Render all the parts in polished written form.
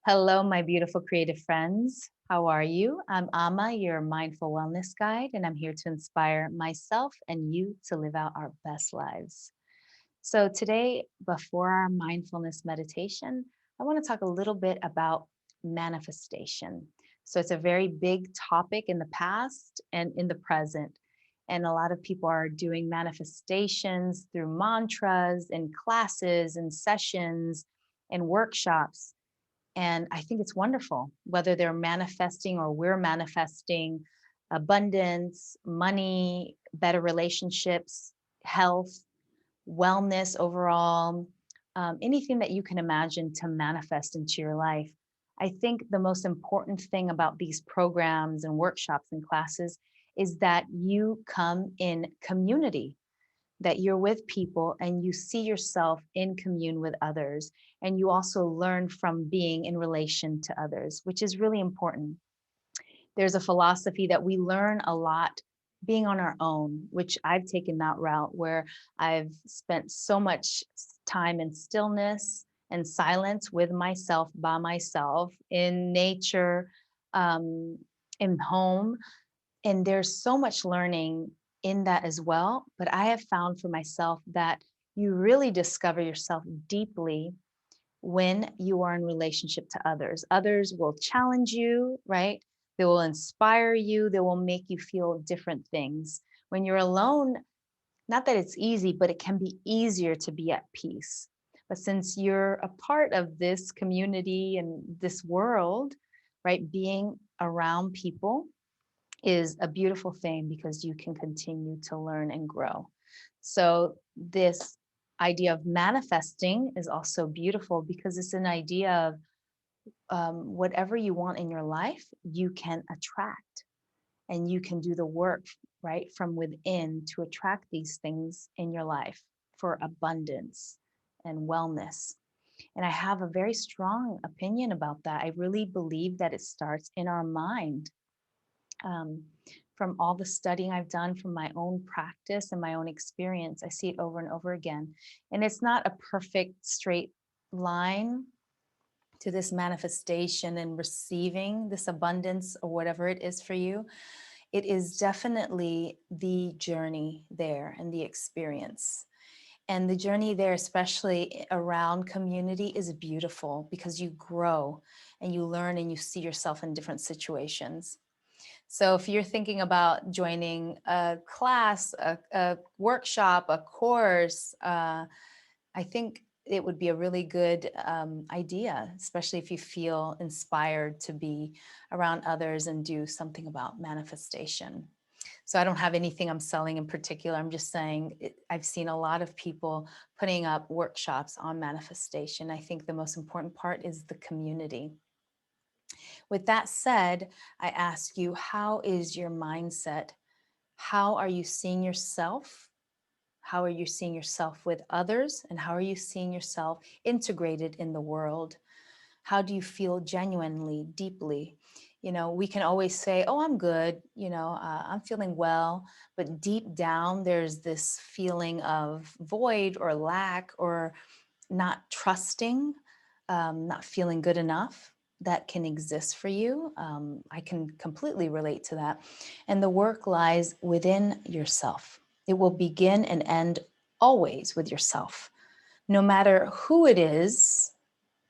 Hello, my beautiful creative friends. How are you? I'm Ama, your mindful wellness guide, and I'm here to inspire myself and you to live out our best lives. So, today, before our mindfulness meditation, I want to talk a little bit about manifestation. So, it's a very big topic in the past and in the present. And a lot of people are doing manifestations through mantras and classes and sessions and workshops. And I think it's wonderful, whether they're manifesting or we're manifesting abundance, money, better relationships, health, wellness overall, anything that you can imagine to manifest into your life. I think the most important thing about these programs and workshops and classes is that you come in community, that you're with people and you see yourself in commune with others. And you also learn from being in relation to others, which is really important. There's a philosophy that we learn a lot being on our own, which I've taken that route where I've spent so much time in stillness and silence with myself, by myself, in nature, um, in home, and there's so much learning in that as well. But I have found for myself that you really discover yourself deeply when you are in relationship to others. Others will challenge you, right? They will inspire you, they will make you feel different things. When you're alone, not that it's easy, but it can be easier to be at peace. But since you're a part of this community and this world, right, being around people is a beautiful thing because you can continue to learn and grow. So, this idea of manifesting is also beautiful because it's an idea of whatever you want in your life, you can attract and you can do the work right from within to attract these things in your life for abundance and wellness. And I have a very strong opinion about that. I really believe that it starts in our mind. um, from all the studying I've done from my own practice and my own experience, I see it over and over again. And it's not a perfect straight line to this manifestation and receiving this abundance or whatever it is for you. It is definitely the journey there and the experience. And the journey there, especially around community, is beautiful because you grow and you learn and you see yourself in different situations. So if you're thinking about joining a class, a workshop, a course, I think it would be a really good idea, especially if you feel inspired to be around others and do something about manifestation. So I don't have anything I'm selling in particular. I'm just saying I've seen a lot of people putting up workshops on manifestation. I think the most important part is the community. With that said, I ask you, how is your mindset? How are you seeing yourself? How are you seeing yourself with others? And how are you seeing yourself integrated in the world? How do you feel genuinely, deeply? You know, we can always say, oh, I'm good, I'm feeling well. But deep down, there's this feeling of void or lack or not trusting, not feeling good enough that can exist for you. I can completely relate to that. And the work lies within yourself. It will begin and end always with yourself. No matter who it is,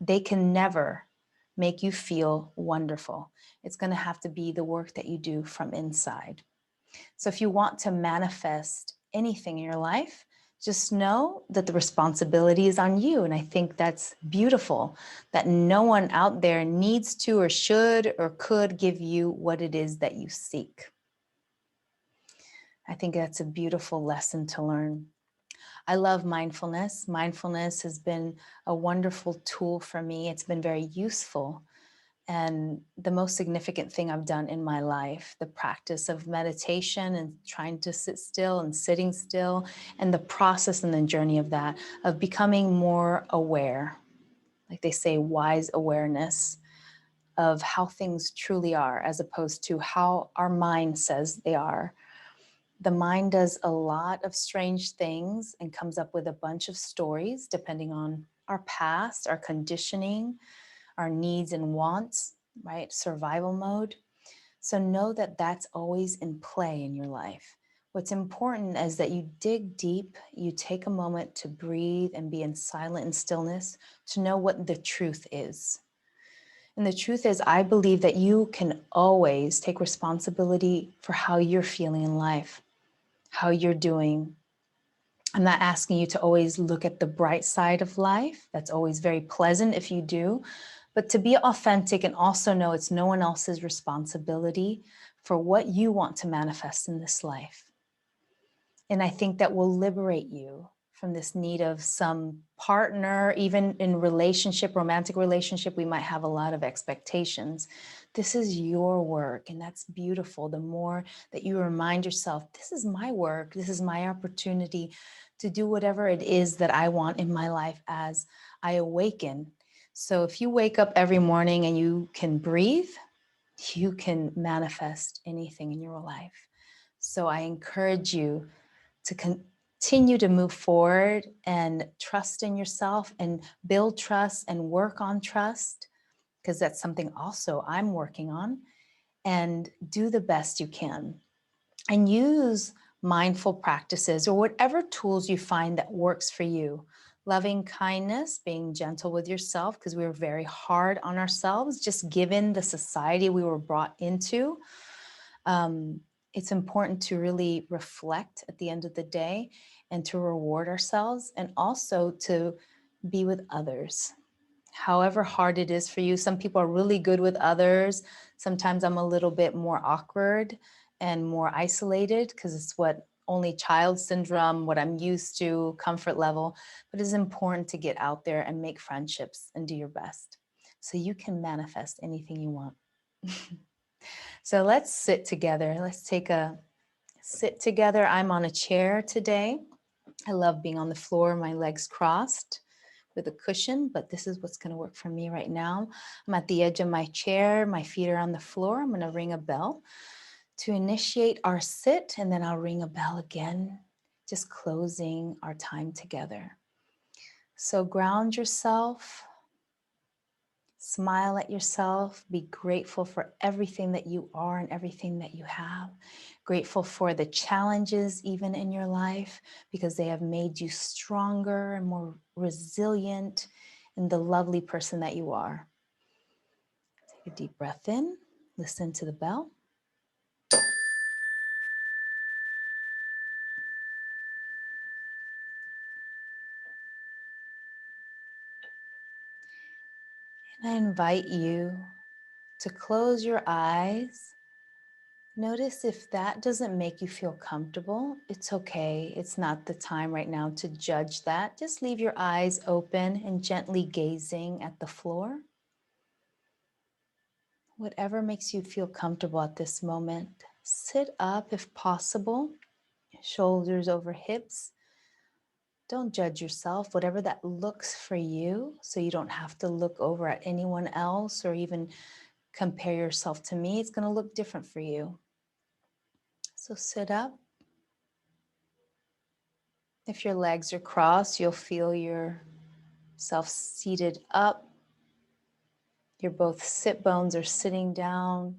they can never make you feel wonderful. It's going to have to be the work that you do from inside. So if you want to manifest anything in your life, just know that the responsibility is on you. And I think that's beautiful, that no one out there needs to or should or could give you what it is that you seek. I think that's a beautiful lesson to learn. I love mindfulness. Mindfulness has been a wonderful tool for me. It's been very useful. And the most significant thing I've done in my life, the practice of meditation and trying to sit still and sitting still, and the process and the journey of that, of becoming more aware, like they say, wise awareness of how things truly are, as opposed to how our mind says they are. The mind does a lot of strange things and comes up with a bunch of stories depending on our past, our conditioning, our needs and wants, right? Survival mode. So know that that's always in play in your life. What's important is that you dig deep, you take a moment to breathe and be in silent and stillness to know what the truth is. And the truth is, I believe that you can always take responsibility for how you're feeling in life, how you're doing. I'm not asking you to always look at the bright side of life. That's always very pleasant if you do. But to be authentic and also know it's no one else's responsibility for what you want to manifest in this life. And I think that will liberate you from this need of some partner, even in relationship, romantic relationship, we might have a lot of expectations. This is your work, and that's beautiful. The more that you remind yourself, this is my work, this is my opportunity to do whatever it is that I want in my life as I awaken. So if you wake up every morning and you can breathe, you can manifest anything in your life. So I encourage you to continue to move forward and trust in yourself and build trust and work on trust, because that's something also I'm working on, and do the best you can and use mindful practices or whatever tools you find that works for you. Loving kindness, being gentle with yourself, because we were very hard on ourselves, just given the society we were brought into. It's important to really reflect at the end of the day and to reward ourselves and also to be with others. However hard it is for you, some people are really good with others. Sometimes I'm a little bit more awkward and more isolated because it's what only child syndrome, what I'm used to, comfort level. But it's important to get out there and make friendships and do your best so you can manifest anything you want. So let's sit together. Let's take a sit together. I'm on a chair today. I love being on the floor, my legs crossed with a cushion, but this is what's going to work for me right now. I'm at the edge of my chair. My feet are on the floor. I'm going to ring a bell to initiate our sit, and then I'll ring a bell again, just closing our time together. So ground yourself. Smile at yourself. Be grateful for everything that you are and everything that you have. Grateful for the challenges even in your life because they have made you stronger and more resilient in the lovely person that you are. Take a deep breath in. Listen to the bell. And I invite you to close your eyes. Notice if that doesn't make you feel comfortable, it's okay. It's not the time right now to judge that. Just leave your eyes open and gently gazing at the floor. Whatever makes you feel comfortable at this moment. Sit up if possible, shoulders over hips. Don't judge yourself, whatever that looks for you, so you don't have to look over at anyone else or even compare yourself to me. It's going to look different for you. So sit up. If your legs are crossed, you'll feel yourself seated up. Your both sit bones are sitting down.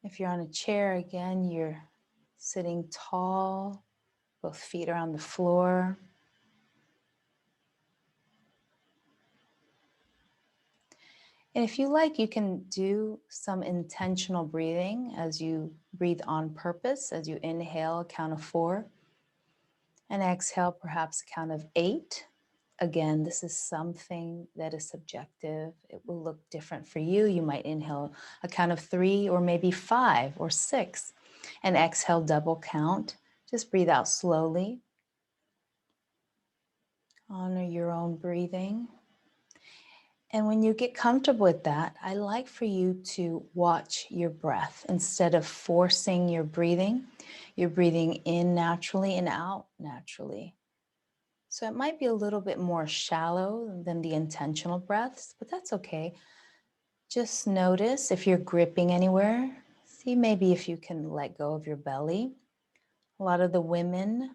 If you're on a chair, again, you're sitting tall. Both feet are on the floor. And if you like, you can do some intentional breathing as you breathe on purpose, as you inhale, a count of 4, and exhale, perhaps a count of 8. Again, this is something that is subjective. It will look different for you. You might inhale a count of 3 or maybe 5 or 6 and exhale double count. Just breathe out slowly. Honor your own breathing. And when you get comfortable with that, I like for you to watch your breath instead of forcing your breathing. You're breathing in naturally and out naturally. So it might be a little bit more shallow than the intentional breaths, but that's okay. Just notice if you're gripping anywhere. See maybe if you can let go of your belly. A lot of the women,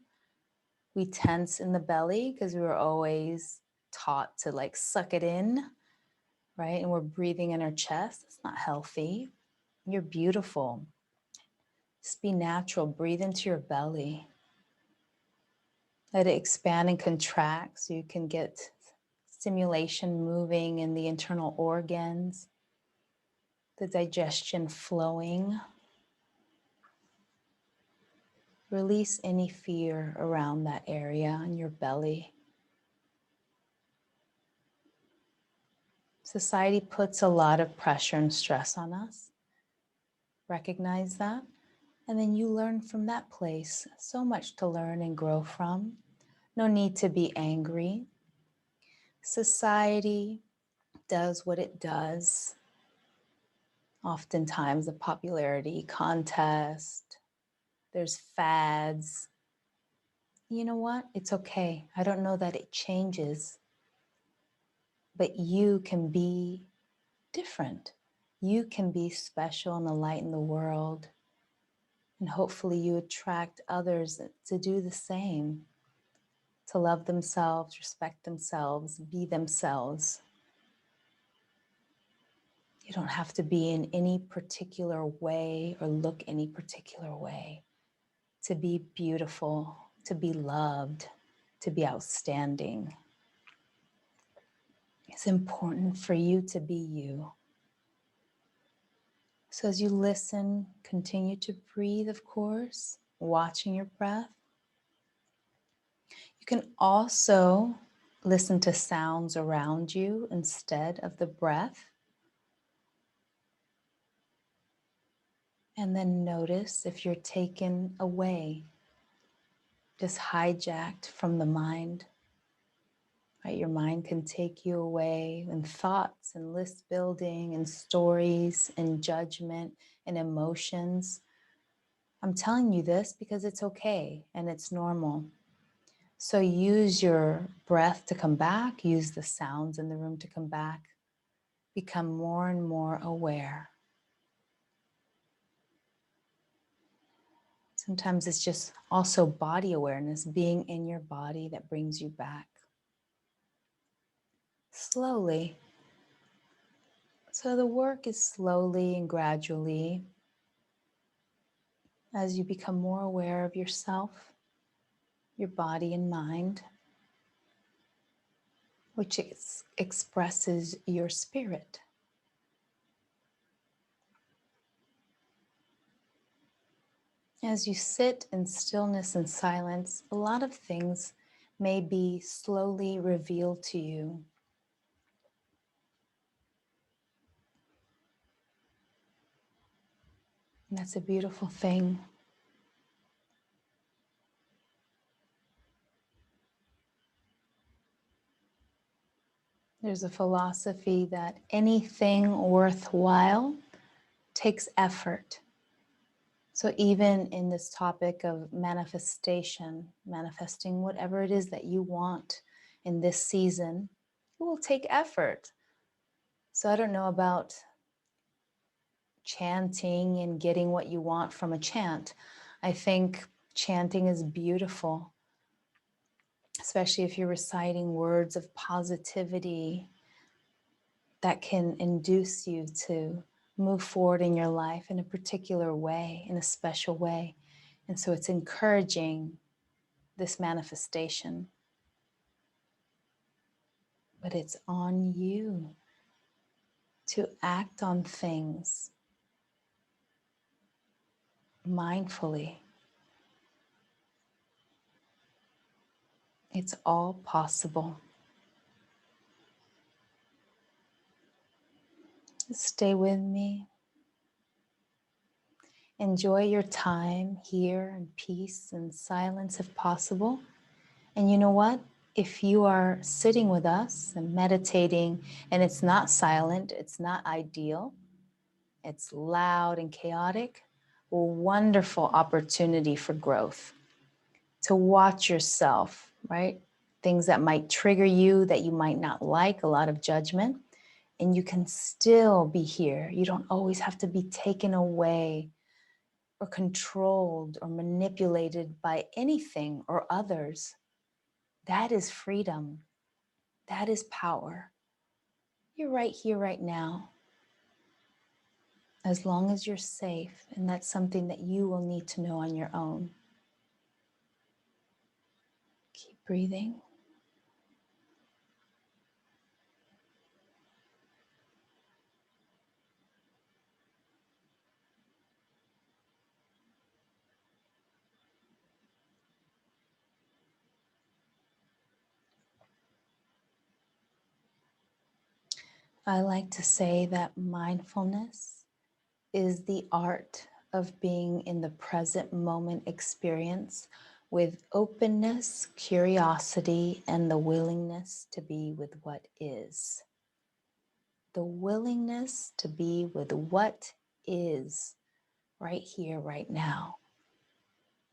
we tense in the belly because we were always taught to like suck it in. right? And we're breathing in our chest. It's not healthy. You're beautiful. Just be natural. Breathe into your belly. Let it expand and contract so you can get stimulation moving in the internal organs, the digestion flowing. Release any fear around that area in your belly. Society puts a lot of pressure and stress on us. Recognize that. And then you learn from that place. So much to learn and grow from. No need to be angry. Society does what it does. Oftentimes a popularity contest, there's fads. You know what? It's okay. I don't know that it changes, but you can be different. You can be special and a light in the world. And hopefully you attract others to do the same, to love themselves, respect themselves, be themselves. You don't have to be in any particular way or look any particular way to be beautiful, to be loved, to be outstanding. It's important for you to be you. So as you listen, continue to breathe, of course, watching your breath. You can also listen to sounds around you instead of the breath. And then notice if you're taken away, just hijacked from the mind. Right? Your mind can take you away in thoughts and list building and stories and judgment and emotions. I'm telling you this because it's okay and it's normal. So use your breath to come back, use the sounds in the room to come back, become more and more aware. Sometimes it's just also body awareness, being in your body that brings you back. Slowly. So the work is slowly and gradually as you become more aware of yourself, your body and mind, which expresses your spirit. As you sit in stillness and silence, a lot of things may be slowly revealed to you. And that's a beautiful thing. There's a philosophy that anything worthwhile takes effort. So even in this topic of manifestation, manifesting whatever it is that you want in this season, it will take effort. So I don't know about chanting and getting what you want from a chant. I think chanting is beautiful, especially if you're reciting words of positivity that can induce you to move forward in your life in a particular way, in a special way. And so it's encouraging this manifestation. But it's on you to act on things mindfully. It's all possible. Stay with me. Enjoy your time here in peace and silence if possible. And you know what? If you are sitting with us and meditating and it's not silent, it's not ideal, it's loud and chaotic, a wonderful opportunity for growth. To watch yourself, right? Things that might trigger you that you might not like, a lot of judgment, and you can still be here. You don't always have to be taken away or controlled or manipulated by anything or others. That is freedom. That is power. You're right here, right now. As long as you're safe, and that's something that you will need to know on your own. Keep breathing. I like to say that mindfulness is the art of being in the present moment experience with openness, curiosity, and the willingness to be with what is. The willingness to be with what is right here, right now.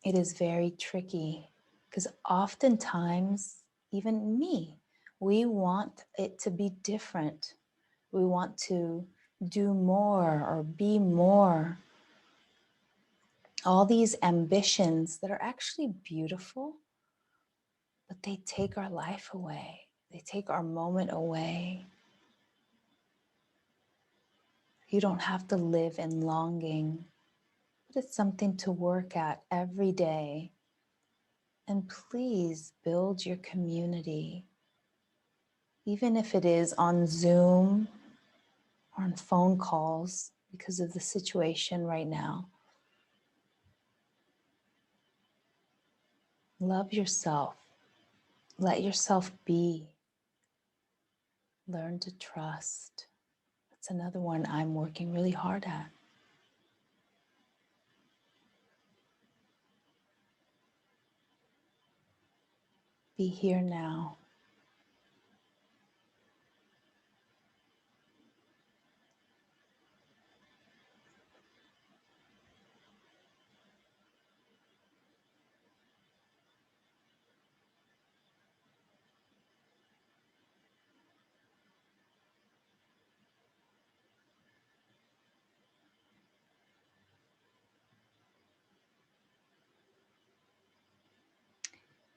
It is very tricky because oftentimes, even me, we want it to be different. We want to do more or be more. All these ambitions that are actually beautiful, but they take our life away. They take our moment away. You don't have to live in longing, but it's something to work at every day. And please build your community, even if it is on Zoom or on phone calls because of the situation right now. Love yourself. Let yourself be. Learn to trust. That's another one I'm working really hard at. Be here now.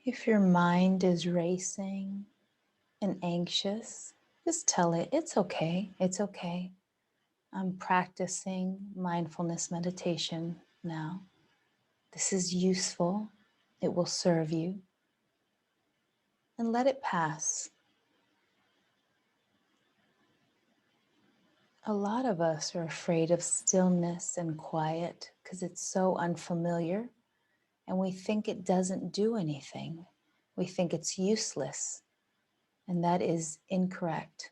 If your mind is racing and anxious, just tell it, it's okay, it's okay. I'm practicing mindfulness meditation now. This is useful, it will serve you, and let it pass. A lot of us are afraid of stillness and quiet because it's so unfamiliar, and we think it doesn't do anything. We think it's useless, and that is incorrect.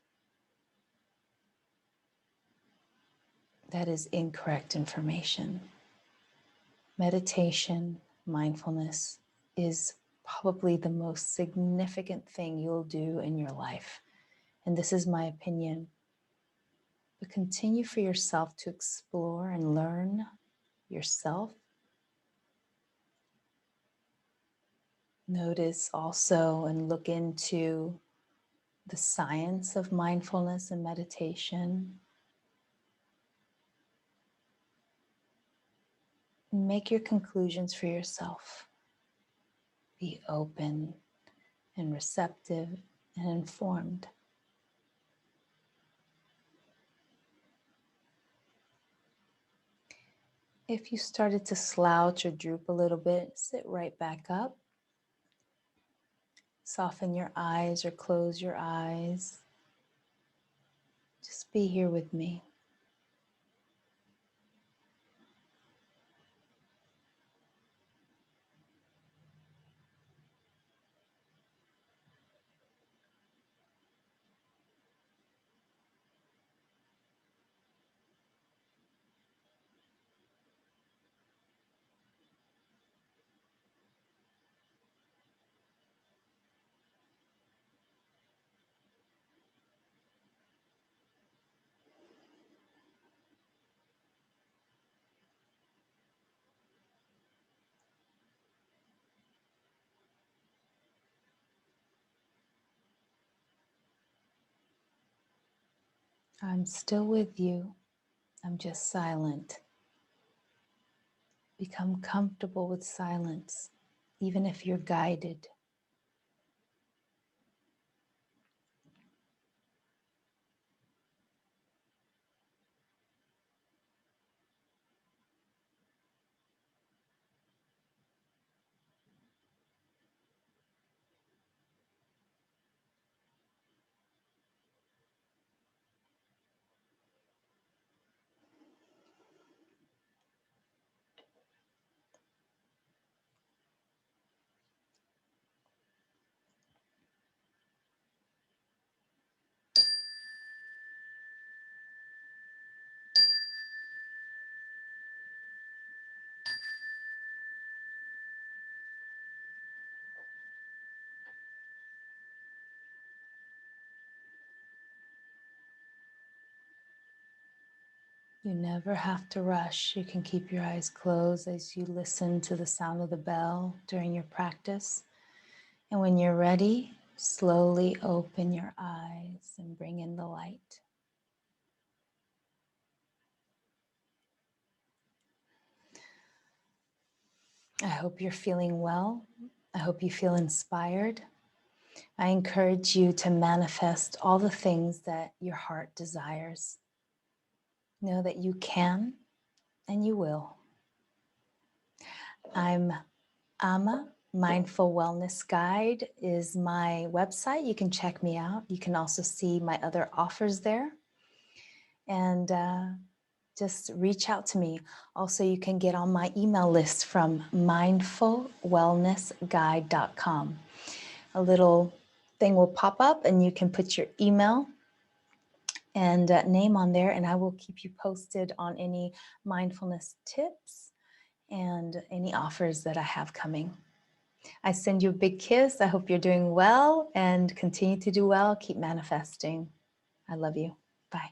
That is incorrect information. Meditation, mindfulness is probably the most significant thing you'll do in your life. And this is my opinion. But continue for yourself to explore and learn yourself. Notice also and look into the science of mindfulness and meditation. Make your conclusions for yourself. Be open and receptive and informed. If you started to slouch or droop a little bit, sit right back up. Soften your eyes or close your eyes. Just be here with me. I'm still with you. I'm just silent. Become comfortable with silence, even if you're guided. You never have to rush. You can keep your eyes closed as you listen to the sound of the bell during your practice. And when you're ready, slowly open your eyes and bring in the light. I hope you're feeling well. I hope you feel inspired. I encourage you to manifest all the things that your heart desires. Know that you can and you will. I'm Amma. Mindful Wellness Guide is my website. You can check me out. You can also see my other offers there. And just reach out to me. Also, you can get on my email list from mindfulwellnessguide.com. A little thing will pop up and you can put your email and name on there, and I will keep you posted on any mindfulness tips and any offers that I have coming. I send you a big kiss. I hope you're doing well and continue to do well. Keep manifesting. I love you. Bye.